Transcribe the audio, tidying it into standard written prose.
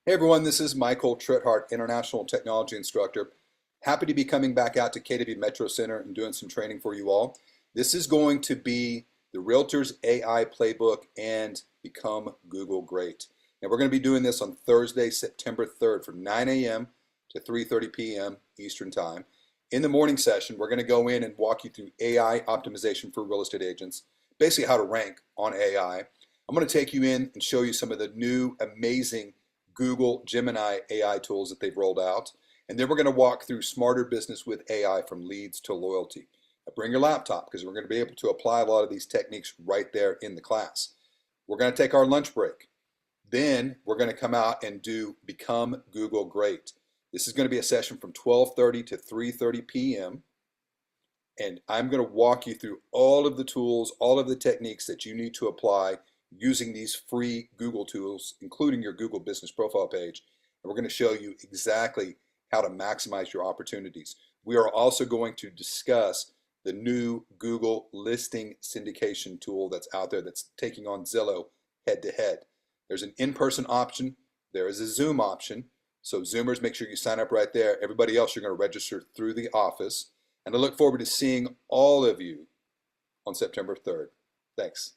Hey everyone, this is Michael Tritthart, International Technology Instructor. Happy to be coming back out to KW Metro Center and doing some training for you all. This is going to be the Realtor's AI Playbook and Become Google Great. Now we're going to be doing this on Thursday, September 3rd from 9 a.m. to 3:30 p.m. Eastern Time. In the morning session, we're going to go in and walk you through AI optimization for real estate agents, basically how to rank on AI. I'm going to take you in and show you some of the new amazing Google Gemini AI tools that they've rolled out. And then we're going to walk through smarter business with AI from leads to loyalty. Now bring your laptop because we're going to be able to apply a lot of these techniques right there in the class. We're going to take our lunch break. Then we're going to come out and do Become Google Great. This is going to be a session from 12:30 to 3:30 p.m. And I'm going to walk you through all of the tools, all of the techniques that you need to apply using these free Google tools, including your Google business profile page. And we're going to show you exactly how to maximize your opportunities. We are also going to discuss the new Google listing syndication tool that's out there that's taking on Zillow head to head. There's an in-person option. There is a Zoom option. So Zoomers, make sure you sign up right there. Everybody else, you're going to register through the office. And I look forward to seeing all of you on September 3rd. Thanks.